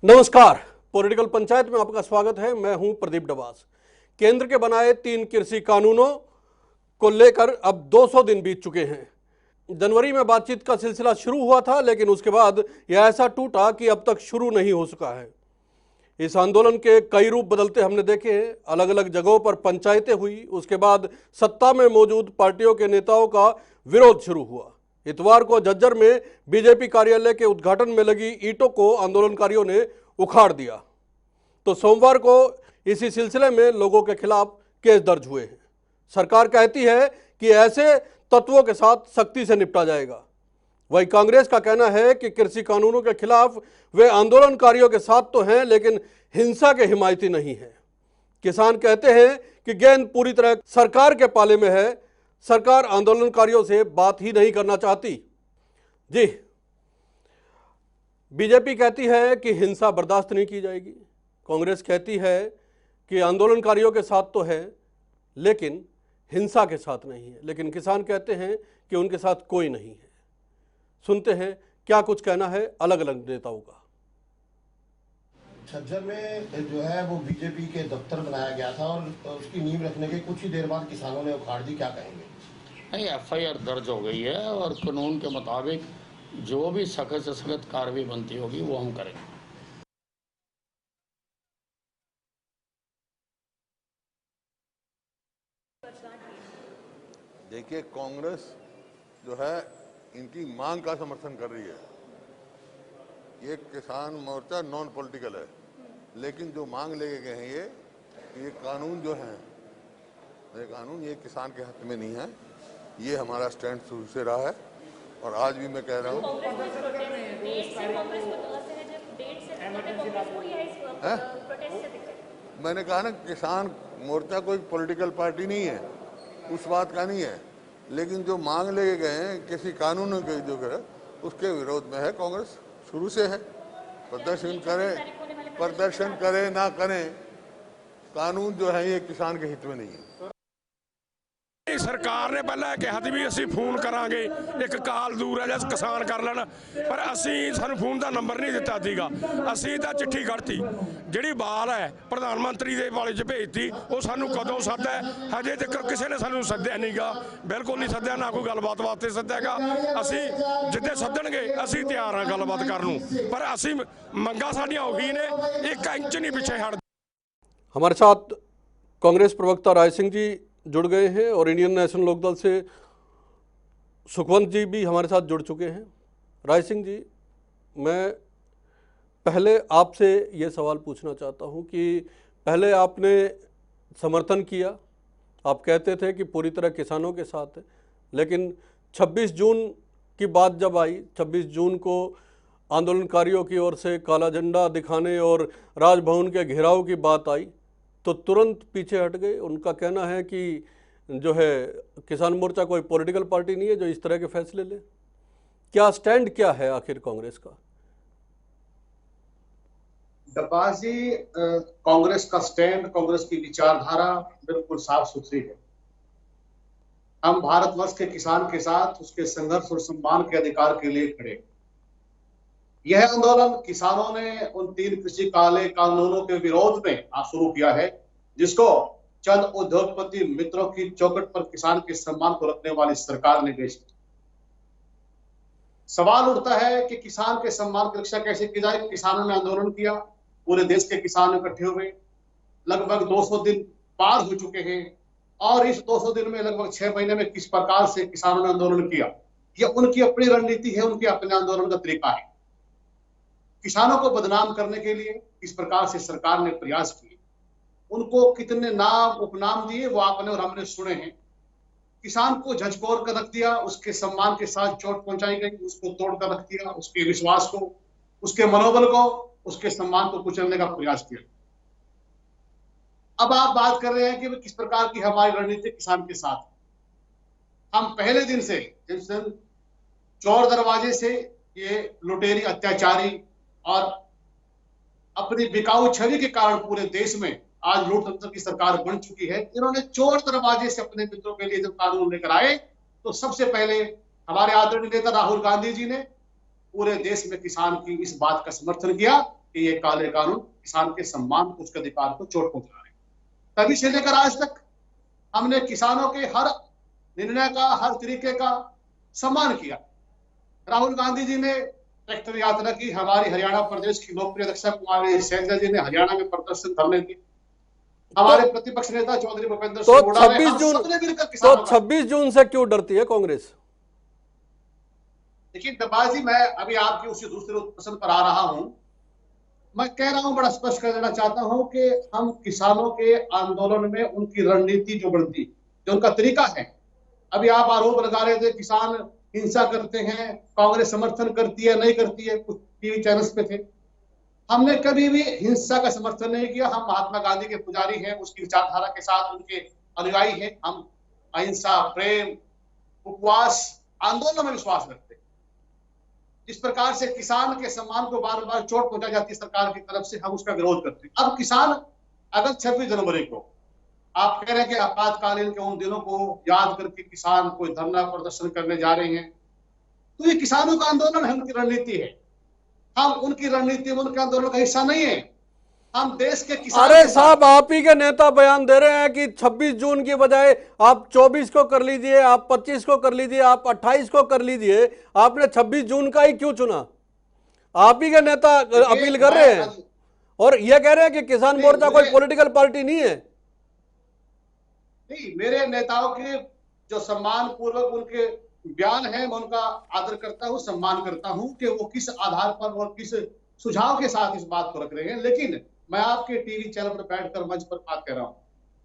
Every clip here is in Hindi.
नमस्कार, पॉलिटिकल पंचायत में आपका स्वागत है। मैं हूं प्रदीप डबास। केंद्र के बनाए 3 कृषि कानूनों को लेकर अब 200 दिन बीत चुके हैं। जनवरी में बातचीत का सिलसिला शुरू हुआ था, लेकिन उसके बाद यह ऐसा टूटा कि अब तक शुरू नहीं हो सका है। इस आंदोलन के कई रूप बदलते हमने देखे हैं। अलग अलग जगहों पर पंचायतें हुई, उसके बाद सत्ता में मौजूद पार्टियों के नेताओं का विरोध शुरू हुआ। इतवार को झज्जर में बीजेपी कार्यालय के उद्घाटन में लगी ईंटों को आंदोलनकारियों ने उखाड़ दिया, तो सोमवार को इसी सिलसिले में लोगों के खिलाफ केस दर्ज हुए हैं। सरकार कहती है कि ऐसे तत्वों के साथ सख्ती से निपटा जाएगा। वही कांग्रेस का कहना है कि कृषि कानूनों के खिलाफ वे आंदोलनकारियों के साथ तो हैं, लेकिन हिंसा के हिमायती नहीं है। किसान कहते हैं कि गेंद पूरी तरह सरकार के पाले में है। सरकार आंदोलनकारियों से बात ही नहीं करना चाहती। जी, बीजेपी कहती है कि हिंसा बर्दाश्त नहीं की जाएगी। कांग्रेस कहती है कि आंदोलनकारियों के साथ तो है, लेकिन हिंसा के साथ नहीं है। लेकिन किसान कहते हैं कि उनके साथ कोई नहीं है। सुनते हैं क्या कुछ कहना है अलग अलग नेताओं का। झज्जर में जो है वो बीजेपी के दफ्तर बनाया गया था और उसकी नींव रखने के कुछ ही देर बाद किसानों ने उखाड़ दी। क्या कहेंगे? नहीं, एफआईआर दर्ज हो गई है और कानून के मुताबिक जो भी सख्त से सख्त कार्रवाई बनती होगी वो हम करेंगे। देखिए, कांग्रेस जो है इनकी मांग का समर्थन कर रही है। ये किसान मोर्चा नॉन पॉलिटिकल है, लेकिन जो मांग लेके गए हैं ये कानून जो है, ये कानून ये किसान के हक में नहीं है। ये हमारा स्टैंड शुरू से रहा है और आज भी मैं कह रहा हूँ। मैंने कहा ना, किसान मोर्चा कोई पॉलिटिकल पार्टी नहीं है, उस बात का नहीं है। लेकिन जो मांग लेके गए हैं किसी कानून के जो है उसके विरोध में है। कांग्रेस शुरू से है। प्रदर्शन करे ना करें, कानून जो है ये किसान के हित में नहीं है। सरकार ने पहले कहा भी असी फोन करांगे, एक काल दूर है जैसे किसान कर लेना, पर असी सानू फोन का नंबर नहीं दिता सीगा। असी तो चिट्ठी कढ़ती, जिहड़ी बाल है प्रधानमंत्री दे वाले च भेजती, वो सानू कदों सद्दा है, हजे तक किसी ने सानू सद्दिया नहीं गा, बिल्कुल नहीं सद्दिया, ना कोई गलबात वास्ते सद्दिया। असी जिद्दे सद्दणगे असी तैयार हाँ गलबात करन, पर असी मंगां साडियां उही ने, 1 इंच नहीं पिछे हट। हमारे साथ कांग्रेस प्रवक्ता राय सिंह जी जुड़ गए हैं और इंडियन नेशनल लोकदल से सुखवंत जी भी हमारे साथ जुड़ चुके हैं। राय सिंह जी, मैं पहले आपसे ये सवाल पूछना चाहता हूं कि पहले आपने समर्थन किया, आप कहते थे कि पूरी तरह किसानों के साथ है, लेकिन 26 जून की बात जब आई, 26 जून को आंदोलनकारियों की ओर से काला झंडा दिखाने और राजभवन के घेराव की बात आई, तो तुरंत पीछे हट गए। उनका कहना है कि जो है किसान मोर्चा कोई पॉलिटिकल पार्टी नहीं है जो इस तरह के फैसले ले। क्या स्टैंड क्या है आखिर कांग्रेस का? डब्बास जी, कांग्रेस का स्टैंड, कांग्रेस की विचारधारा बिल्कुल साफ सुथरी है। हम भारतवर्ष के किसान के साथ उसके संघर्ष और सम्मान के अधिकार के लिए खड़े। यह आंदोलन किसानों ने उन 3 कृषि काले कानूनों के विरोध में शुरू किया है, जिसको चंद उद्योगपति मित्रों की चौखट पर किसान के सम्मान को रखने वाली सरकार ने पेश किया। सवाल उठता है कि किसान के सम्मान की रक्षा कैसे की जाए। किसानों ने आंदोलन किया, पूरे देश के किसान इकट्ठे हुए, लगभग 200 दिन पार हो चुके हैं और इस 200 दिन में लगभग 6 महीने में किस प्रकार से किसानों ने आंदोलन किया, यह उनकी अपनी रणनीति है, उनके अपने आंदोलन का तरीका है। किसानों को बदनाम करने के लिए किस प्रकार से सरकार ने प्रयास किए, उनको कितने नाम उपनाम दिए वो आपने और हमने सुने हैं। किसान को झंझोर कर रख दिया, उसके सम्मान के साथ चोट पहुंचाई गई, उसको तोड़ कर रख दिया, उसके विश्वास को, उसके मनोबल को, उसके सम्मान को कुचलने का प्रयास किया। अब आप बात कर रहे हैं कि किस प्रकार की हमारी रणनीति किसान के साथ। हम पहले दिन से चोर दरवाजे से ये लुटेरी, अत्याचारी और अपनी बिकाऊ छवि के कारण पूरे देश में आज लोकतंत्र की सरकार बन चुकी है। इन्होंने चोर दरवाजे से अपने मित्रों के लिए जब कानून लेकर आए, तो सबसे पहले हमारे आदरणीय नेता राहुल गांधी जी ने पूरे देश में किसान की इस बात का समर्थन किया कि ये काले कानून किसान के सम्मान को, उसके अधिकार को चोट पहुंचा रहे हैं। तभी से लेकर आज तक हमने किसानों के हर निर्णय का, हर तरीके का सम्मान किया। राहुल गांधी जी ने ट्रैक्टर यात्रा की, हमारी हरियाणा प्रदेश की लोकप्रिय रक्षा कुमारी शैलजा जी ने हरियाणा में प्रदर्शन धरने की, हमारे प्रतिपक्ष नेता चौधरी भूपेंद्र तो सिंह हुड्डा ने, 26 हम जून सबने मिलकर तो किसानों का। 26 जून से क्यों डरती है कांग्रेस? देखिए डब्बा जी, मैं अभी आपकी उसी दूसरे प्रश्न पर आ रहा हूं। मैं कह रहा हूं, बड़ा स्पष्ट कर देना चाहता हूं कि हम किसानों के आंदोलन में उनकी रणनीति जो बनती, जो उनका तरीका है, अभी आप आरोप लगा रहे थे किसान हिंसा करते हैं, कांग्रेस समर्थन करती है, नहीं करती है, कुछ टीवी चैनल्स पे थे। हमने कभी भी हिंसा का समर्थन नहीं किया। हम महात्मा गांधी के पुजारी हैं, उसकी विचारधारा के साथ उनके अनुयायी हैं। हम अहिंसा, प्रेम, उपवास, आंदोलन में विश्वास रखते हैं। जिस प्रकार से किसान के सम्मान को बार बार चोट पहुंचाई जाती है सरकार की तरफ से, हम उसका विरोध करते हैं। अब किसान अगर 26 जनवरी को आप कह रहे हैं कि आपातकालीन के उन दिनों को याद करके किसान कोई धरना प्रदर्शन करने जा रहे हैं, तो ये किसानों का आंदोलन है, उनकी रणनीति है। हम उनकी रणनीति में, उनके आंदोलन का हिस्सा नहीं है। हम देश के किसान अरे के साथ- साहब, आप ही के नेता बयान दे रहे हैं कि 26 जून की बजाय आप 24 को कर लीजिए, आप 25 को कर लीजिए, आप 28 को कर लीजिए। आपने 26 जून का ही क्यों चुना? आप ही के नेता अपील कर रहे हैं और यह कह रहे हैं कि किसान मोर्चा कोई पॉलिटिकल पार्टी नहीं है। नहीं, मेरे नेताओं के जो सम्मान पूर्वक उनके बयान है, मैं उनका आदर करता हूं, सम्मान करता हूं कि वो किस आधार पर और किस सुझाव के साथ इस बात को रख रहे हैं। लेकिन मैं आपके टीवी चैनल पर बैठकर मंच पर बात कर रहा हूं,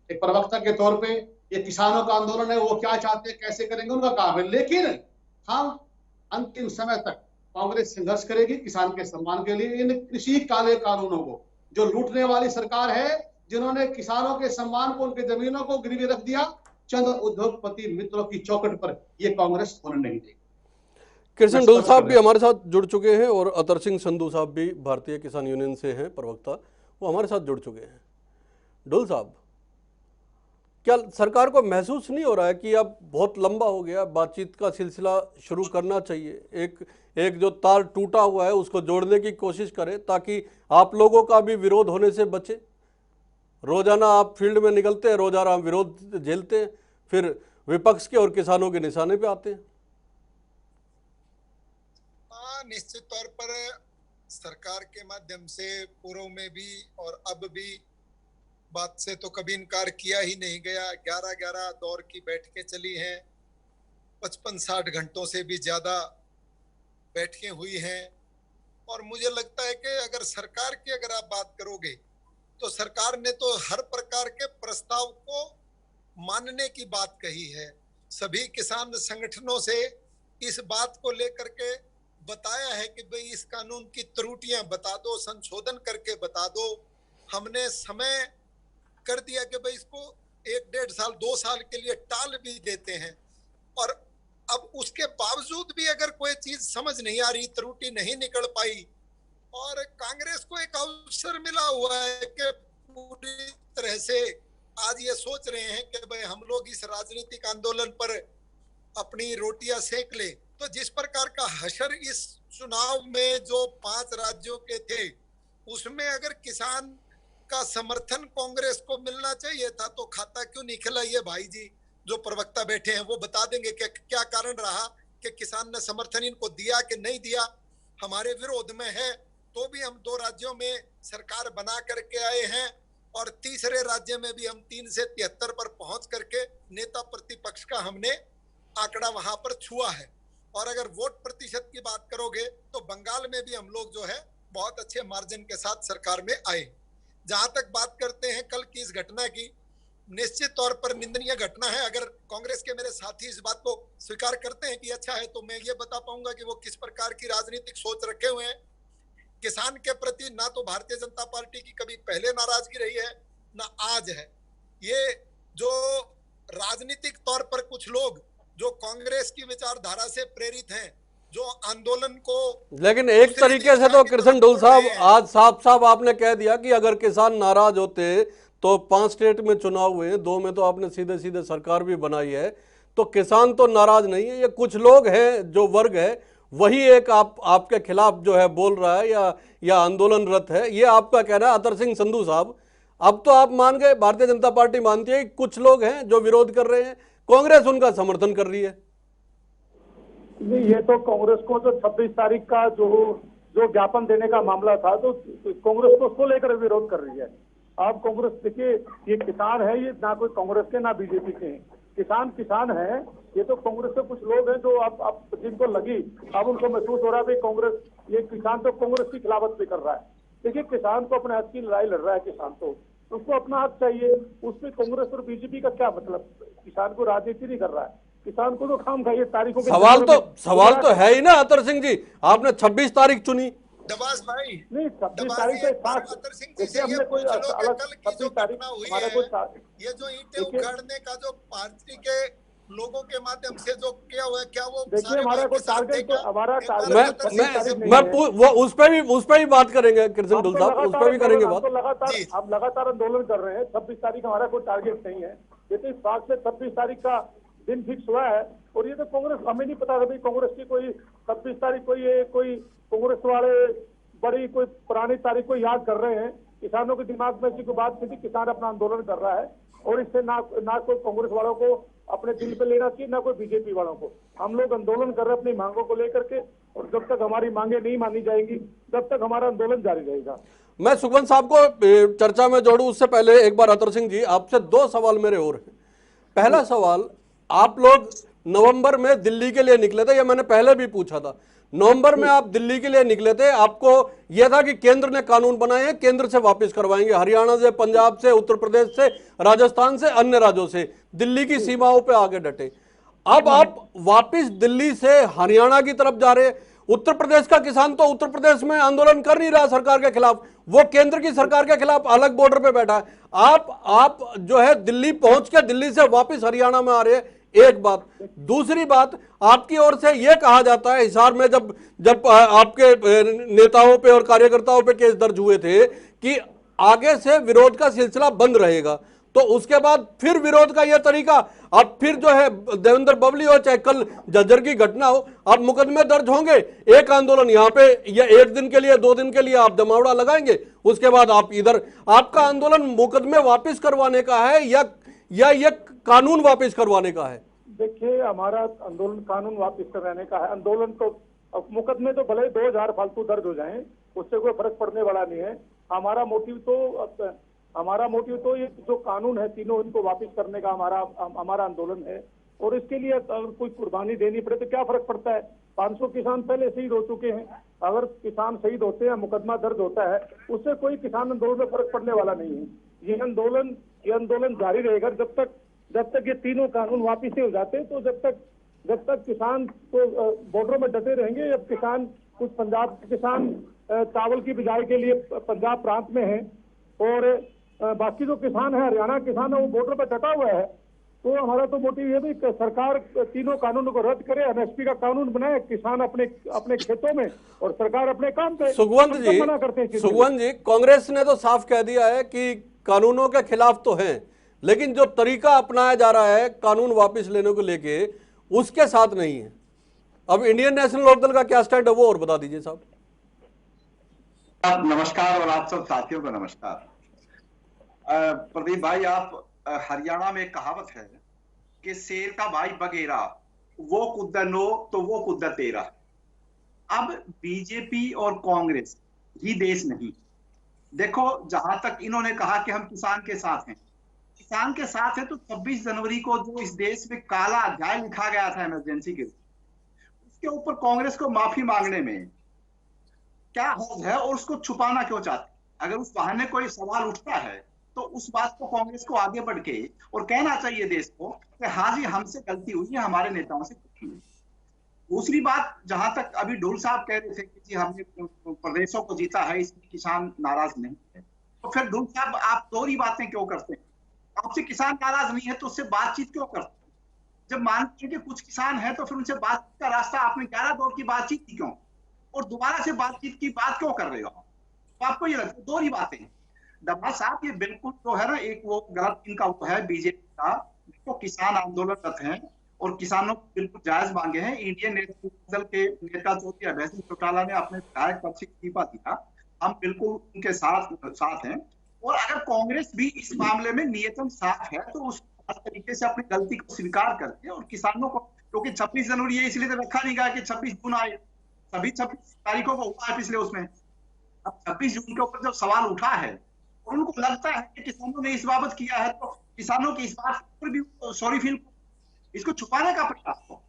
एक प्रवक्ता के तौर पे। ये किसानों का आंदोलन है, वो क्या चाहते हैं, कैसे करेंगे, उनका काम है। लेकिन हम अंतिम समय तक कांग्रेस संघर्ष करेगी किसान के सम्मान के लिए। इन कृषि काले कानूनों को, जो लूटने वाली सरकार है, जिन्होंने किसानों के सम्मान को, उनकी जमीनों को गिरवी रख दिया चंद उद्योगपति मित्रों की चौखट पर, ये कांग्रेस होने नहीं देगी। कृष्ण डुल साहब भी हमारे साथ जुड़ चुके हैं और अतर सिंह संधू साहब भी भारतीय किसान यूनियन से हैं प्रवक्ता, वो हमारे साथ जुड़ चुके हैं। डुल साहब, क्या सरकार को महसूस नहीं हो रहा है कि अब बहुत लंबा हो गया, बातचीत का सिलसिला शुरू करना चाहिए? एक जो तार टूटा हुआ है उसको जोड़ने की कोशिश करें ताकि आप लोगों का भी विरोध होने से बचे। रोजाना आप फील्ड में निकलते हैं, रोजाना आप विरोध झेलते हैं, फिर विपक्ष के और किसानों के निशाने पे आते हैं। निश्चित तौर पर सरकार के माध्यम से पूर्व में भी और अब भी बात से तो कभी इनकार किया ही नहीं गया। 11-11 दौर की बैठकें चली हैं, 55-60 घंटों से भी ज्यादा बैठकें हुई हैं। और मुझे लगता है कि अगर सरकार की अगर आप बात करोगे तो सरकार ने तो हर प्रकार के प्रस्ताव को मानने की बात कही है। सभी किसान संगठनों से इस बात को लेकर के बताया है कि भाई इस कानून की त्रुटियां बता दो, संशोधन करके बता दो। हमने समय कर दिया कि भाई इसको 1-1.5 साल 2 साल के लिए टाल भी देते हैं। और अब उसके बावजूद भी अगर कोई चीज समझ नहीं आ रही, त्रुटि नहीं निकल पाई, और कांग्रेस को एक अवसर मिला हुआ है कि पूरी तरह से आज ये सोच रहे हैं कि भाई हम लोग इस राजनीतिक आंदोलन पर अपनी रोटियां सेक ले। तो जिस प्रकार का हशर इस चुनाव में जो 5 राज्यों के थे, उसमें अगर किसान का समर्थन कांग्रेस को मिलना चाहिए था तो खाता क्यों नहीं खिला? ये भाई जी जो प्रवक्ता बैठे हैं वो बता देंगे कि क्या कारण रहा कि किसान ने समर्थन इनको दिया कि नहीं दिया। हमारे विरोध में है तो भी हम 2 राज्यों में सरकार बना करके आए हैं और तीसरे राज्य में भी हम 3 से 73 पर पहुंच करके नेता प्रतिपक्ष का हमने आंकड़ा वहां पर छुआ है। और अगर वोट प्रतिशत की बात करोगे तो बंगाल में भी हम लोग जो है बहुत अच्छे मार्जिन के साथ सरकार में आए। जहां तक बात करते हैं कल की इस घटना की, निश्चित तौर पर निंदनीय घटना है। अगर कांग्रेस के मेरे साथी इस बात को स्वीकार करते हैं कि अच्छा है, तो मैं ये बता पाऊंगा कि वो किस प्रकार की राजनीतिक सोच रखे हुए हैं। किसान के प्रति ना तो भारतीय जनता पार्टी की कभी पहले नाराजगी रही है ना आज है। ये जो राजनीतिक तौर पर कुछ लोग जो कांग्रेस की विचारधारा से प्रेरित हैं, जो आंदोलन को, लेकिन एक तरीके से तो कृष्ण डुल साहब आज साफ साफ आपने कह दिया कि अगर किसान नाराज होते तो 5 स्टेट में चुनाव हुए, 2 में तो आपने सीधे सीधे सरकार भी बनाई है, तो किसान तो नाराज नहीं है। ये कुछ लोग हैं, जो वर्ग है वही एक आपके खिलाफ जो है बोल रहा है या आंदोलनरत है, ये आपका कहना है। अतर सिंह संधू साहब, अब तो आप मान गए, भारतीय जनता पार्टी मानती है कि कुछ लोग हैं जो विरोध कर रहे हैं, कांग्रेस उनका समर्थन कर रही है। नहीं, ये तो कांग्रेस को जो 26 तारीख का जो ज्ञापन देने का मामला था, तो कांग्रेस तो उसको लेकर विरोध कर रही है। आप कांग्रेस देखिए, ये किसान है, ये ना कोई कांग्रेस के ना बीजेपी के हैं। किसान है, ये तो कांग्रेस के कुछ लोग हैं जो आप जिनको लगी, अब उनको महसूस हो रहा है कि कांग्रेस, ये किसान तो कांग्रेस की खिलाफत भी कर रहा है। देखिए, किसान तो अपने हक की लड़ाई लड़ रहा है, किसान तो उसको अपना हक चाहिए, उसमें कांग्रेस और बीजेपी का क्या मतलब। किसान को राजनीति नहीं कर रहा है, किसान को तो काम खाइए तारीखों के सवाल तो है ही ना अतर सिंह जी, आपने 26 तारीख चुनी। दबास भाई नहीं, 26 तारीख से अतर सिंह जी से ये पूछ लो कि कल की जो घटना हुई है, ये जो ईंटें उखाड़ने का जो पार्टी के लोगों के माध्यम से जो किया हुआ है, क्या वो देखिए हमारा कोई टारगेट तो हमारा मैं उस पे भी बात करेंगे कृष्ण दुल साहब, उस पे भी करेंगे बात। हम लगातार आंदोलन कर रहे हैं। 26 तारीख हमारा कोई टारगेट नहीं है, ये तो इस बात से 26 तारीख का दिन फिक्स हुआ है। और ये तो कांग्रेस, हमें नहीं पता था कांग्रेस की कोई 26 तारीख कोई कांग्रेस वाले बड़ी कोई पुरानी तारीख को याद कर रहे हैं। किसानों के दिमाग में ऐसी कोई बात नहीं थी, किसान अपना आंदोलन कर रहा है और इससे ना कोई कांग्रेस वालों को अपने दिल पे लेना चाहिए, ना कोई बीजेपी वालों को। हम लोग आंदोलन कर रहे हैं अपनी मांगों को लेकर के, और जब तक हमारी मांगे नहीं मानी जाएंगी तब तक हमारा आंदोलन जारी रहेगा। मैं सुखवंत साहब को चर्चा में जोड़ूं उससे पहले एक बार अतर सिंह जी, आपसे 2 सवाल मेरे और हैं। पहला सवाल, आप लोग नवंबर में दिल्ली के लिए निकले थे, यह मैंने पहले भी पूछा था। नवंबर में आप दिल्ली के लिए निकले थे, आपको यह था कि केंद्र ने कानून बनाए हैं, केंद्र से वापस करवाएंगे, हरियाणा से, पंजाब से, उत्तर प्रदेश से, राजस्थान से, अन्य राज्यों से, दिल्ली की सीमाओं पे आगे डटे। अब आप वापस दिल्ली से हरियाणा की तरफ जा रहे हैं। उत्तर प्रदेश का किसान तो उत्तर प्रदेश में आंदोलन कर नहीं रहा सरकार के खिलाफ, वो केंद्र की सरकार के खिलाफ अलग बॉर्डर पे बैठा है। आप जो है दिल्ली पहुंच के दिल्ली से वापस हरियाणा में आ रहे हैं, एक बात। दूसरी बात, आपकी ओर से यह कहा जाता है, हिसार में जब आपके नेताओं पे और कार्यकर्ताओं पे केस दर्ज हुए थे कि आगे से विरोध का सिलसिला बंद रहेगा, तो उसके बाद फिर विरोध का यह तरीका, अब फिर जो है देवेंद्र बबली हो चाहे कल झज्जर की घटना हो, अब मुकदमे दर्ज होंगे। एक आंदोलन यहाँ पे या 1 दिन के लिए 2 दिन के लिए आप जमावड़ा लगाएंगे, उसके बाद आप इधर, आपका आंदोलन मुकदमे वापस करवाने का है या ये कानून वापस करवाने का है? देखिए, हमारा आंदोलन कानून वापस करवाने का है। आंदोलन तो, अब मुकदमे तो भले 2000 फालतू दर्ज हो जाएं, उससे कोई फर्क पड़ने वाला नहीं है। हमारा मोटिव तो ये जो कानून है तीनों, इनको वापस करने का हमारा आंदोलन है। और इसके लिए अगर कोई कुर्बानी देनी पड़े तो क्या फर्क पड़ता है। 500 किसान पहले शहीद हो चुके हैं। अगर किसान शहीद होते हैं, मुकदमा दर्ज होता है, उससे कोई किसान आंदोलन में फर्क पड़ने वाला नहीं है। ये आंदोलन जारी रहेगा जब तक ये तीनों कानून वापिस नहीं हो जाते। तो जब तक किसान तो बॉर्डरों में डटे रहेंगे। जब किसान, कुछ पंजाब के किसान चावल की बिजाई के लिए पंजाब प्रांत में हैं, और बाकी जो किसान है, हरियाणा किसान है, वो बॉर्डर पर डटा हुआ है। तो हमारा तो मोटिव ये भी कि सरकार तीनों कानूनों को रद्द करे, एमएसपी का कानून बनाए, किसान अपने खेतों में और सरकार अपने काम पे। सुखवंत जी, कांग्रेस ने तो साफ कह दिया है कि कानूनों के खिलाफ तो हैं, लेकिन जो तरीका अपनाया जा रहा है कानून वापस लेने को लेके, उसके साथ नहीं है। अब इंडियन नेशनल लोकदल का क्या स्टैंड है वो और बता दीजिए साहब। नमस्कार, और आप सब साथियों को नमस्कार। प्रदीप भाई, आप हरियाणा में एक कहावत है कि शेर का भाई बगेरा, वो कुद्दा नो तो वो कुद्दा तेरा। अब बीजेपी और कांग्रेस ही देश नहीं। देखो, जहां तक इन्होंने कहा कि हम किसान के साथ हैं, किसान के साथ है, तो 26 जनवरी को जो इस देश में काला अध्याय लिखा गया था इमरजेंसी के, उसके ऊपर कांग्रेस को माफी मांगने में क्या हर्ज है और उसको छुपाना क्यों चाहते? अगर उस बहाने कोई सवाल उठता है तो उस बात को कांग्रेस को आगे बढ़ के और कहना चाहिए देश को कि हाँ जी, हमसे गलती हुई है, हमारे नेताओं से गलती हुई। दूसरी बात, जहां तक अभी ढोल साहब कह रहे थे कि जी हमने प्रदेशों को जीता है, इसमें किसान नाराज नहीं है, तो फिर ढोल साहब आप दोहरी बातें क्यों करते हैं? आपसे किसान नाराज नहीं है तो उससे बातचीत क्यों करते हैं? जब मानते हैं कि कुछ किसान है तो फिर उनसे बातचीत का रास्ता आपने 11 दौर की बातचीत की क्यों, और दोबारा से बातचीत की बात क्यों कर रहे हो? तो आपको ये लगता है दोहरी बातें हैं। डब्बा साहब, ये बिल्कुल जो है ना, एक वो गलत इनका वो है बीजेपी का, जो किसान आंदोलनरत हैं और किसानों को बिल्कुल जायज मांगे हैं। इंडियन नेशनल दल के नेता ज्योति अभय चौटाला ने अपने विधायक पद से इस्तीफा दिया, हम बिल्कुल उनके साथ हैं। और अगर कांग्रेस भी इस मामले में नियतन साफ है तो उस तरीके से अपनी गलती को स्वीकार करके और किसानों को, क्योंकि 26 जनवरी ये इसलिए तो रखा नहीं गया कि 26 जून आए, सभी 26 तारीखों को हुआ है पिछले उसमें। अब 26 जून के ऊपर जब सवाल उठा है और उनको लगता है कि किसानों ने इस बाबत किया है, तो किसानों की इस बात पर भी सॉरी फील, इसको छुपाने का प्रयास हो।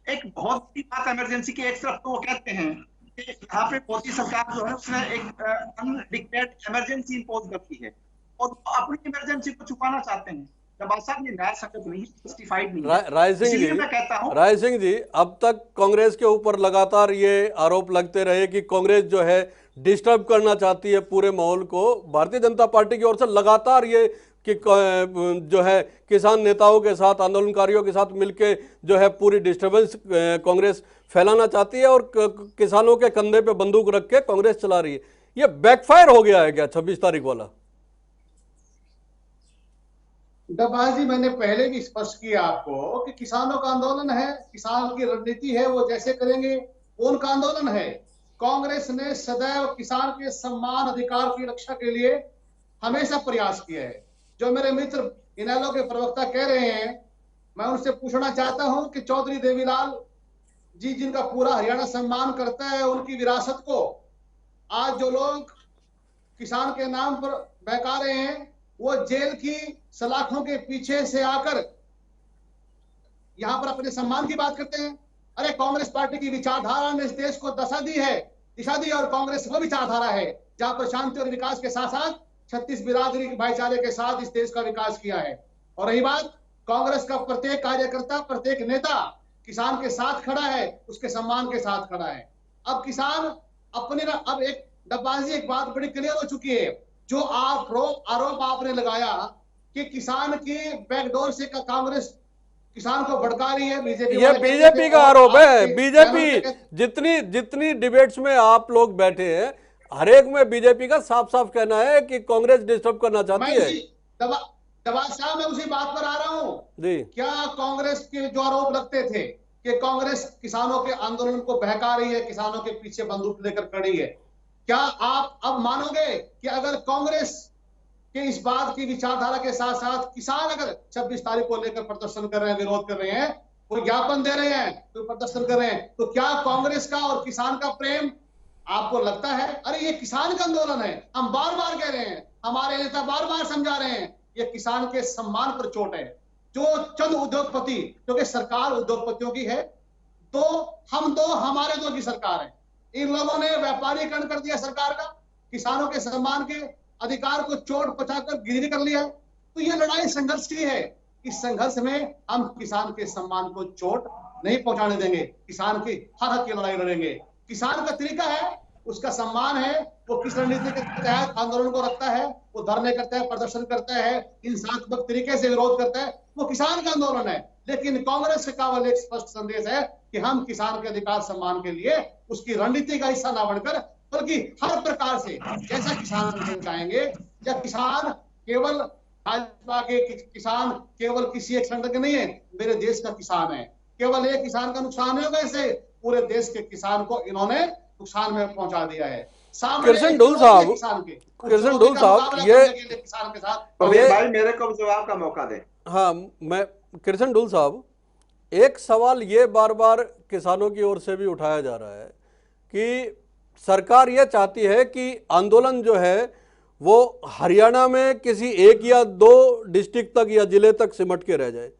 एक बहुत बड़ी बात इमरजेंसी की, एक तरफ तो वो कहते हैं कि यहाँ पे मोदी सरकार जो है उसने एक अनडिक्लेयर्ड इमरजेंसी इंपोज कर दी है और अपनी इमरजेंसी को छुपाना चाहते हैं। जब ऐसा ये न्याय संगत नहीं, जस्टिफाइड नहीं है। इसलिए मैं कहता हूं, राय सिंह जी, अब तक कांग्रेस के ऊपर लगातार ये आरोप लगते रहे कि कांग्रेस जो है डिस्टर्ब करना चाहती है पूरे माहौल को। भारतीय जनता पार्टी की ओर से लगातार ये कि जो है किसान नेताओं के साथ, आंदोलनकारियों के साथ मिलके जो है पूरी डिस्टर्बेंस कांग्रेस फैलाना चाहती है और किसानों के कंधे पे बंदूक रख के कांग्रेस चला रही है। ये बैकफायर हो गया है क्या 26 तारीख वाला? डब्बाजी, मैंने पहले भी स्पष्ट किया आपको कि किसानों का आंदोलन है, किसान की रणनीति है, वो जैसे करेंगे वो उनका आंदोलन है। कांग्रेस ने सदैव किसान के सम्मान अधिकार की रक्षा के लिए हमेशा प्रयास किया है। जो मेरे मित्र इनेलो के प्रवक्ता कह रहे हैं, मैं उनसे पूछना चाहता हूं कि चौधरी देवीलाल जी, जिनका पूरा हरियाणा सम्मान करता है, उनकी विरासत को आज जो लोग किसान के नाम पर बहका रहे हैं, वो जेल की सलाखों के पीछे से आकर यहां पर अपने सम्मान की बात करते हैं। अरे कांग्रेस पार्टी की विचारधारा ने इस देश को दिशा दी और कांग्रेस वो विचारधारा है जहां पर शांति और विकास के साथ साथ 36 बिरादरी के भाईचारे के साथ इस देश का विकास किया है। और रही बात, कांग्रेस का प्रत्येक कार्यकर्ता, प्रत्येक नेता किसान के साथ खड़ा है, उसके सम्मान के साथ खड़ा है। अब किसान अपने, अब एक डब्बाजी, एक बात बड़ी क्लियर हो चुकी है। जो आरोप आपने लगाया कि किसान की बैकडोर से कांग्रेस किसान को भड़का रही है, ये बीजेपी का आरोप है। बीजेपी जितनी डिबेट्स में आप लोग बैठे हैं, हर एक में बीजेपी का साफ साफ कहना है कि कांग्रेस डिस्टर्ब करना चाहती है। दवा साहब, मैं उसी बात पर आ रहा हूं जी। क्या कांग्रेस के जो आरोप लगते थे कि कांग्रेस किसानों के आंदोलन को बहका रही है, किसानों के पीछे बंदूक लेकर खड़ी है, क्या आप अब मानोगे कि अगर कांग्रेस के इस बात की विचारधारा के साथ साथ किसान अगर 26 तारीख को लेकर प्रदर्शन कर रहे हैं, विरोध कर रहे हैं, कोई ज्ञापन दे रहे हैं, कोई प्रदर्शन कर रहे हैं, तो क्या कांग्रेस का और किसान का प्रेम आपको लगता है? अरे ये किसान का आंदोलन है, हम बार बार कह रहे हैं, हमारे नेता बार बार समझा रहे हैं, ये किसान के सम्मान पर चोट है। जो चंद उद्योगपति, क्योंकि सरकार उद्योगपतियों की है, तो हम दो, हमारे दो की सरकार है। इन लोगों ने व्यापारीकरण कर दिया सरकार का, किसानों के सम्मान के अधिकार को चोट पहुंचाकर गिरवी कर लिया। तो ये लड़ाई संघर्ष की है। इस संघर्ष में हम किसान के सम्मान को चोट नहीं पहुंचाने देंगे, किसान की हर हक की लड़ाई लड़ेंगे। किसान का तरीका है, उसका सम्मान है, वो किस रणनीति के तहत आंदोलन को रखता है, वो धरने करता है, प्रदर्शन करता है, हिंसात्मक तरीके से विरोध करता है, वो किसान का आंदोलन है। लेकिन कांग्रेस का केवल एक स्पष्ट संदेश है कि हम किसान के अधिकार सम्मान के लिए उसकी रणनीति का हिस्सा ना बनकर, बल्कि हर प्रकार से जैसा किसान संगठन चाहेंगे, या किसान केवल भाजपा के किसान केवल किसी एक संगठन के नहीं है, मेरे देश का किसान है। केवल एक किसान का नुकसान होगा, इससे पूरे देश के किसान को इन्होंने नुकसान में पहुंचा दिया है। कृष्ण डुल साहब, ये किसान के साथ भाई मेरे को जवाब का मौका दे। हाँ, मैं कृष्ण डुल साहब, एक सवाल ये बार बार किसानों की ओर से भी उठाया जा रहा है कि सरकार ये चाहती है कि आंदोलन जो है वो हरियाणा में किसी एक या दो डिस्ट्रिक्ट तक या जिले तक सिमट के रह जाए।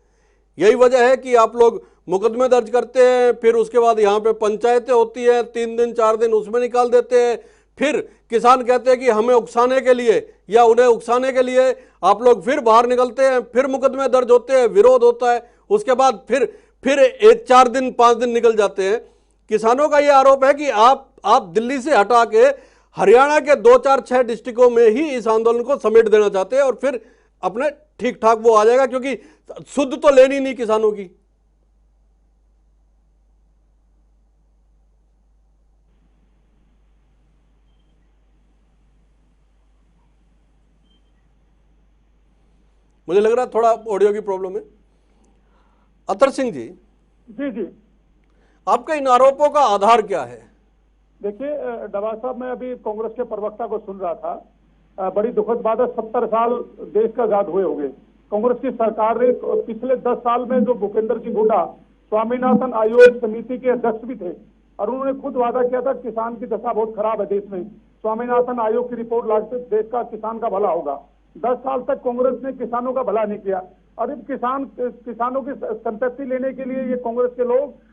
यही वजह है कि आप लोग मुकदमे दर्ज करते हैं, फिर उसके बाद यहाँ पे पंचायतें होती हैं, 3 दिन 4 दिन उसमें निकाल देते हैं, फिर किसान कहते हैं कि हमें उकसाने के लिए या उन्हें उकसाने के लिए आप लोग फिर बाहर निकलते हैं, फिर मुकदमे दर्ज होते हैं, विरोध होता है, उसके बाद फिर 4 दिन 5 दिन निकल जाते हैं। किसानों का यह आरोप है कि आप दिल्ली से हटा के हरियाणा के 2, 4, 6 डिस्ट्रिक्टों में ही इस आंदोलन को समेट देना चाहते हैं और फिर अपने ठीक ठाक वो आ जाएगा, क्योंकि शुद्ध तो लेनी नहीं किसानों की। मुझे लग रहा है थोड़ा ऑडियो की प्रॉब्लम है। अतर सिंह जी, जी जी। आपके इन आरोपों का आधार क्या है? देखिए डवास साहब, मैं अभी कांग्रेस के प्रवक्ता को सुन रहा था। बड़ी दुखद बात है, 70 साल देश का आजाद हुए होंगे। कांग्रेस की सरकार ने पिछले 10 साल में जो भूपेंद्र सिंह हुड्डा स्वामीनाथन आयोग समिति के अध्यक्ष भी थे, और उन्होंने खुद वादा किया था किसान की दशा बहुत खराब है देश में, स्वामीनाथन आयोग की रिपोर्ट लाकर देश का किसान का भला होगा। 10 साल तक कांग्रेस ने किसानों का भला नहीं किया, और अब किसानों की संपत्ति लेने के लिए ये कांग्रेस के लोग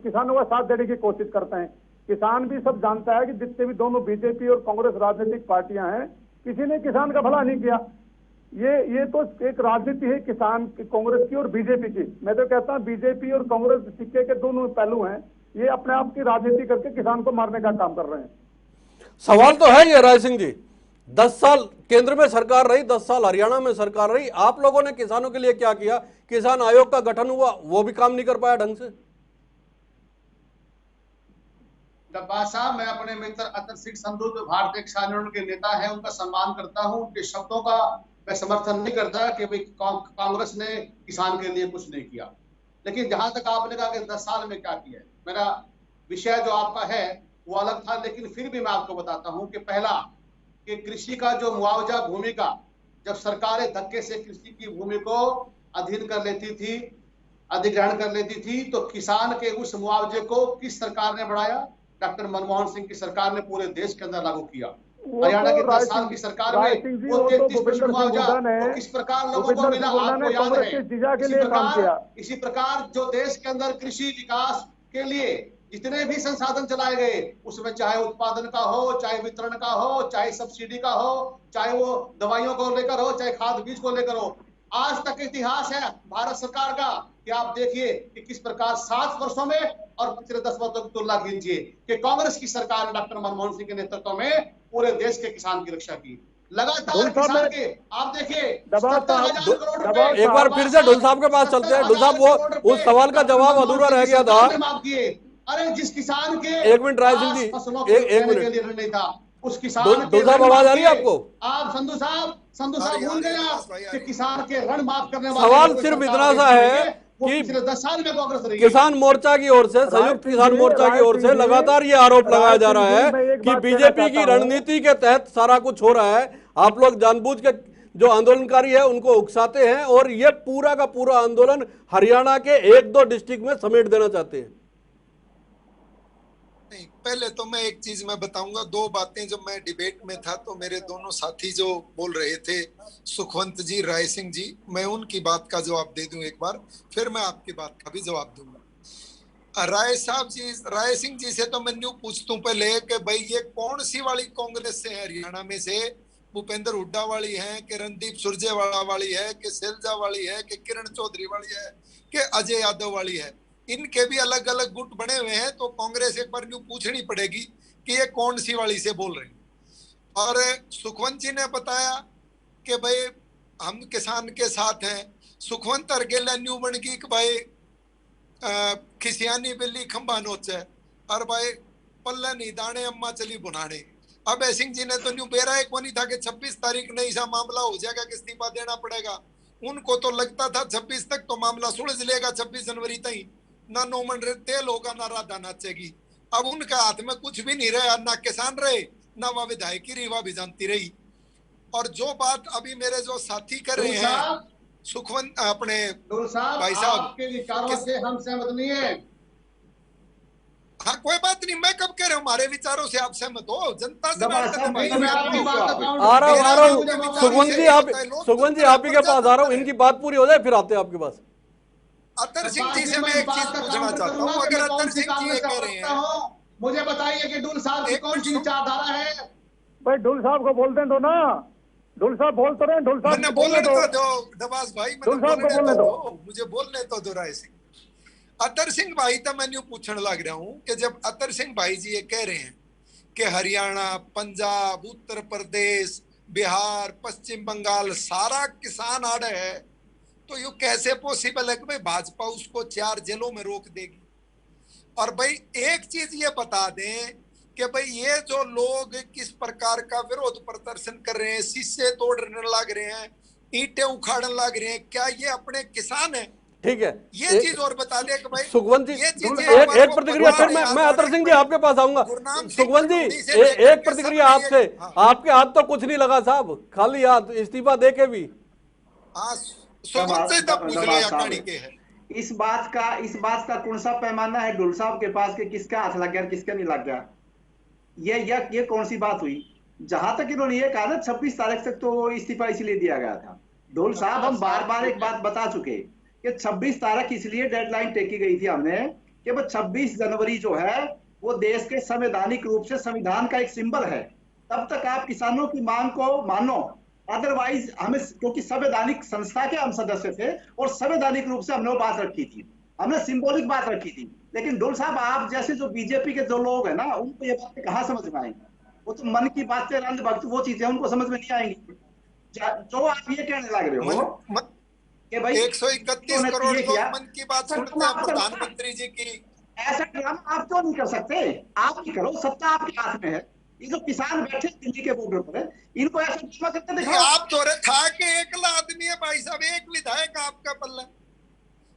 किसानों का साथ देने की कोशिश करते हैं। किसान भी सब जानता है कि जितने भी दोनों बीजेपी और कांग्रेस राजनीतिक पार्टियां हैं, किसी ने किसान का भला नहीं किया। ये तो एक राजनीति है किसान कांग्रेस की और बीजेपी की। मैं तो कहता हूं बीजेपी और कांग्रेस सिक्के के दोनों पहलू हैं। ये अपने आप की राजनीति करके किसान को मारने का काम कर रहे हैं। सवाल तो है ये राय सिंह जी, 10 साल केंद्र में सरकार रही, 10 साल हरियाणा में सरकार रही, आप लोगों ने किसानों के लिए क्या किया? किसान आयोग का गठन हुआ, वो भी काम नहीं कर पाया ढंग से। डब्बास साहब, मैं अपने मित्र अतर सिंह संधू जो भारतीय किसान आंदोलन के नेता है उनका सम्मान करता हूं। उनके शब्दों का मैं समर्थन नहीं करता कि भाई कांग्रेस ने किसान के लिए कुछ नहीं किया। लेकिन जहां तक आपने कहा कि 10 साल में क्या किया है, मेरा विषय जो आपका है वो अलग था, लेकिन फिर भी मैं आपको बताता हूं कि पहला कि कृषि का जो मुआवजा भूमि का, जब सरकारें धक्के से कृषि की भूमि को अधीन कर लेती थी, अधिग्रहण कर लेती थी, तो किसान के उस मुआवजे को किस सरकार ने बढ़ाया? डॉक्टर मनमोहन सिंह की सरकार ने पूरे देश के अंदर लागू किया। हरियाणा की 10 साल की सरकार में वो 33% मुआवजा तो किस प्रकार लोगों को मिला, आपको याद है। इसी प्रकार जो देश के अंदर कृषि विकास के लिए जितने भी संसाधन चलाए गए, उसमें चाहे उत्पादन का हो, चाहे वितरण का हो, चाहे सब्सिडी का हो, चाहे वो दवाइयों को लेकर हो, चाहे खाद बीज को लेकर हो, आज तक इतिहास है भारत सरकार का कि आप देखिए कि किस प्रकार 7 वर्षों में और पिछले 10 वर्षों की तुलना कीजिए कि कांग्रेस की सरकार ने डॉक्टर मनमोहन सिंह के नेतृत्व में पूरे देश के किसान की रक्षा की। लगातार किसान के आप देखिए 70,000 करोड़ रुपए। एक बार फिर से ढुल साहब के पास चलते हैं। ढुल साहब, वो उस सवाल का जवाब अधूरा रह गया था। माफ किए, अरे जिस किसान के एक मिनट राय सिंह जी, एक मिनट के लिए नहीं था, उस किसान ढुल साहब आवाज आ रही है आपको? आप संधू साहब भूल गए आप कि किसान के ऋण माफ करने वाले सवाल सिर्फ इतना सा है कि पिछले 10 साल में कांग्रेस रही। किसान मोर्चा की ओर से, संयुक्त किसान मोर्चा की ओर से लगातार ये आरोप लगाया जा रहा है कि बीजेपी की रणनीति के तहत सारा कुछ हो रहा है। आप लोग जानबूझ के जो आंदोलनकारी है उनको उकसाते हैं और ये पूरा का पूरा आंदोलन हरियाणा के 1-2 डिस्ट्रिक्ट में समेट देना चाहते हैं। नहीं, पहले तो मैं एक चीज मैं बताऊंगा। 2 बातें जब मैं डिबेट में था तो मेरे दोनों साथी जो बोल रहे थे, सुखवंत जी, राय सिंह जी, मैं उनकी बात का जवाब दे दूं एक बार, फिर मैं आपकी बात का भी जवाब दूंगा। राय सिंह जी से तो मैं न्यू पूछता हूं पहले कि भाई ये कौन सी वाली कांग्रेस से है हरियाणा में से? भूपेंद्र हुड्डा वाली है कि रणदीप सुरजेवाला वाली है कि शैलजा वाली है कि किरण चौधरी वाली है कि अजय यादव वाली है? इनके भी अलग अलग गुट बने हुए हैं, तो कांग्रेस एक बार न्यू पूछनी पड़ेगी कि ये कौन सी वाली से बोल रहे हैं। और सुखवंत जी ने बताया कि भाई हम किसान के साथ हैं। सुखवंत अरगेला न्यू बन गई कि भाई खिसियानी बिल्ली खंबा नोचे और भाई पल्ला नहीं दाने अम्मा चली बुनाने। अब सिंह जी ने तो न्यू बेरा को नहीं था कि 26 तारीख नहीं सा मामला हो जाएगा कि इस्तीफा देना पड़ेगा। उनको तो लगता था 26 तक तो मामला सुलझ लेगा, 26 जनवरी तक ना नोमन तेल होगा ना राधा नाचेगी। अब उनका हाथ में कुछ भी नहीं रहा, ना किसान रहे ना वह विधायकी रीवा भी जानती रही। और जो बात अभी मेरे जो साथी कर रहे हैं सुखवंत अपने भाई साहब, आपके विचारों से हम सहमत नहीं है। हाँ कोई बात नहीं, मैं कब कह रहा हूँ हमारे विचारों से आप सहमत हो? जनता से बात करने आ रहा हूँ सुखवंत जी आप ही के पास आ रहा हूँ, इनकी बात पूरी हो जाए फिर आते हैं आपके पास। अतर सिंह जी से मैं एक चीज पूछना चाहता हूँ, अगर अतर सिंह जी ये कह रहे हैं, मुझे बताइए कि ढुल साहब की कौन सी विचारधारा है? भाई ढुल साहब को बोलते दो ना, ढुल साहब बोल तो रहे, ढुल साहब मैंने बोलने दो दबास भाई, मुझे बोलने तो दो राय सिंह। अतर सिंह भाई तो मैं यूं पूछने लग रहा हूँ कि जब अतर सिंह भाई जी ये कह रहे हैं कि हरियाणा, पंजाब, उत्तर प्रदेश, बिहार, पश्चिम बंगाल सारा किसान आड़े है, तो यू कैसे पॉसिबल है कि भाई भाजपा उसको 4 जेलों में रोक देगी? और भाई एक चीज ये बता दें कि भाई ये जो लोग किस प्रकार का विरोध प्रदर्शन कर रहे हैं, शीशे तोड़ने लग रहे हैं, ईंटें उखाड़ने लग रहे हैं, क्या ये अपने किसान हैं? ठीक है, ये चीज और बता दे कि भाई सुखवंत जी ये चीजें एक प्रतिक्रिया, फिर मैं अतर सिंह जी आपके पास आऊंगा। सुखवंत जी एक प्रतिक्रिया आपसे, आपके हाथ तो कुछ नहीं लगा साहब, खाली हाथ इस्तीफा दे के भी। इस बात का कौन सा पैमाना है डुल साहब के पास कि किसका हाथ लग गया किसका नहीं लग गया? ये कौन सी बात हुई? जहां तक इन्होंने ये कहा ना 26 तारीख तक तो इस्तीफा इसलिए दिया गया था। डोल साहब हम बार बार एक बात बता चुके कि 26 तारीख इसलिए डेडलाइन टेकी गई थी हमने कि वो 26 जनवरी जो है वो देश के संवैधानिक रूप से संविधान का एक सिंबल है। तब तक आप किसानों की मांग को मानो, अदरवाइज हमें, क्योंकि संवैधानिक संस्था के हम सदस्य थे और संवैधानिक रूप से हमने वो बात रखी थी, हमने सिंबॉलिक बात रखी थी। लेकिन डोल साहब आप जैसे जो बीजेपी के जो लोग हैं ना, उनको ये बातें कहाँ समझ में आएंगी? वो तो मन की बातें रंग भक्त वो चीजें उनको समझ में नहीं आएंगी। जो आप ये कहने लग रहे हो कि भाई 131 करोड़ लोग मन की बात सुनते हैं प्रधानमंत्री जी की, ऐसा ड्रामा आप क्यों नहीं कर सकते? आप ही करो, सत्ता आपके हाथ में है। ये जो किसान बैठे दिल्ली के बॉर्डर पर, इनको ऐसा ड्रामा करते दिखाओ। आप तो था कि अकेला आदमी है भाई साहब, एक विधायक आपका पल्ला,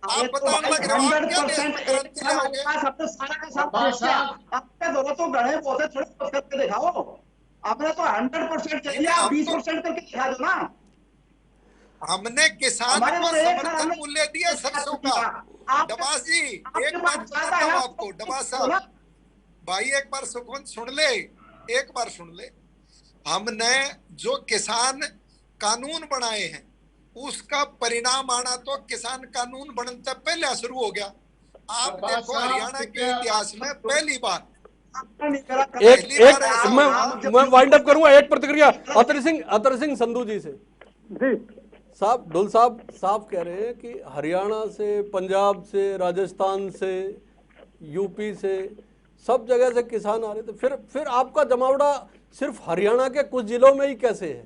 आप बताने लग रहे हो 100% आपके दोनों तो गढ़े बहुत है, थोड़े करके दिखाओ। आपने तो 100% चाहिए, आप 20% करके दिखा दो ना। हमने किसान को समर्थन मूल्य दिया सरसों का। डबास जी एक बात बताता हूँ आपको, डबास साहब भाई एक बार सुखवंत सुन ले, एक बार सुन ले। हमने जो किसान कानून बनाए हैं उसका परिणाम आना तो किसान कानून बनने पहले शुरू हो गया। आप देखो हरियाणा के इतिहास में पहली बार मैं वाइंड अप करूंगा। एक प्रतिक्रिया अतर सिंह संधू जी से। जी साहब, डुल साहब साफ कह रहे हैं कि हरियाणा से, पंजाब से, राजस्थान से, यूपी से, सब जगह से किसान आ रहे थे। फिर आपका जमावड़ा सिर्फ हरियाणा के कुछ जिलों में ही कैसे है?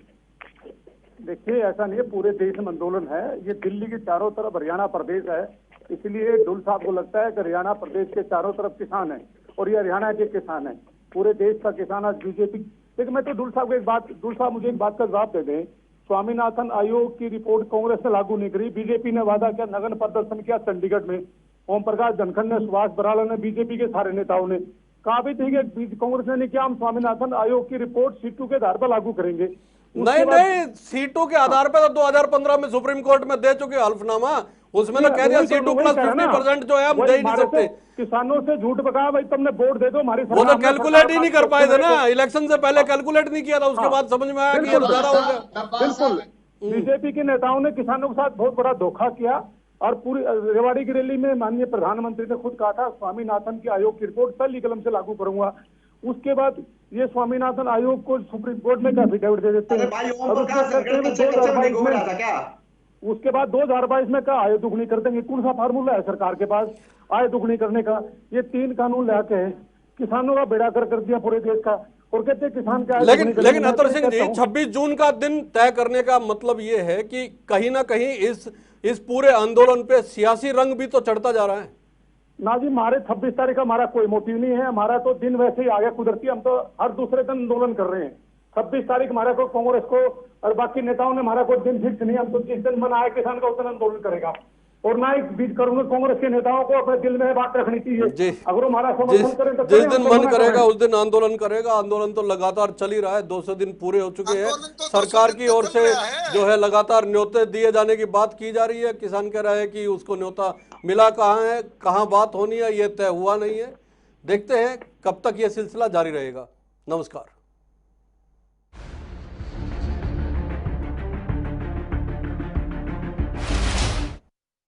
देखिए ऐसा नहीं है, पूरे देश में आंदोलन है। ये दिल्ली के चारों तरफ हरियाणा प्रदेश है, इसलिए डुल साहब को लगता है कि हरियाणा प्रदेश के चारों तरफ किसान है और ये हरियाणा के किसान है। पूरे देश का किसान आज बीजेपी। लेकिन मैं तो डुल साहब मुझे एक बात का जवाब दे दें। स्वामीनाथन आयोग की रिपोर्ट कांग्रेस ने लागू नहीं करी, बीजेपी ने वादा किया, नगर प्रदर्शन किया चंडीगढ़ में, ओम प्रकाश धनखड़ ने, सुभाष बराला ने, बीजेपी के सारे नेताओं ने कहा भी ठीक है, कांग्रेस ने नहीं किया, हम स्वामीनाथन आयोग की रिपोर्ट सीटों के आधार पर लागू करेंगे। नहीं, सीटों के आधार पर तो 2015 में सुप्रीम कोर्ट में दे चुके हल्फनामा, उसमें तो कह दिया सीटों प्लस 50% जो है हम दे ही नहीं सकते। किसानों से झूठ बकाया भाई तुमने वोट दे दो हमारी, वो तो कैलकुलेट ही नहीं कर पाए थे ना, इलेक्शन से पहले कैलकुलेट नहीं किया था, उसके बाद समझ में आया कि ये ज्यादा हो गया। बिल्कुल, बीजेपी के नेताओं ने किसानों के साथ बहुत बड़ा धोखा किया और पूरी रेवाड़ी की रैली में माननीय प्रधानमंत्री ने खुद कहा था स्वामीनाथन की आयोग की रिपोर्ट पहली कलम से लागू करूंगा। उसके बाद ये स्वामीनाथन आयोग को सुप्रीम कोर्ट में एफिडेविट दे देते हैं। उसके बाद 2022 में कहा आय दुगनी कर देंगे। कौन सा फार्मूला है सरकार के पास आय दुगनी करने का? ये 3 कानून लाके किसानों का बेड़ा कर दिया पूरे देश का और कहते हैं किसान का। लेकिन अतर सिंह जी 26 जून का दिन तय करने का मतलब ये है कि कहीं ना कहीं इस पूरे आंदोलन पे सियासी रंग भी तो चढ़ता जा रहा है ना जी। हमारे 26 तारीख का हमारा कोई मोटिव नहीं है, हमारा तो दिन वैसे ही आ गया कुदरती। हम तो हर दूसरे दिन आंदोलन कर रहे हैं। 26 तारीख हमारा को कांग्रेस को और बाकी नेताओं ने हमारा कोई दिन फिक्स नहीं, हम तो जिस दिन मन आए किसान का उस दिन आंदोलन करेगा। और ना ही बीच करूंगा, कांग्रेस के नेताओं को अपने दिल में बात रखनी चाहिए। अगर हमारा समर्थन करें तो जिस दिन मन करेगा उस दिन आंदोलन करेगा। आंदोलन तो लगातार चल ही रहा है, 200 दिन पूरे हो चुके हैं। सरकार की ओर से जो है लगातार न्योते दिए जाने की बात की जा रही है। किसान कह रहा है कि उसको न्योता मिला कहाँ है, कहाँ बात होनी है, ये तय हुआ नहीं है। देखते हैं कब तक ये सिलसिला जारी रहेगा। नमस्कार।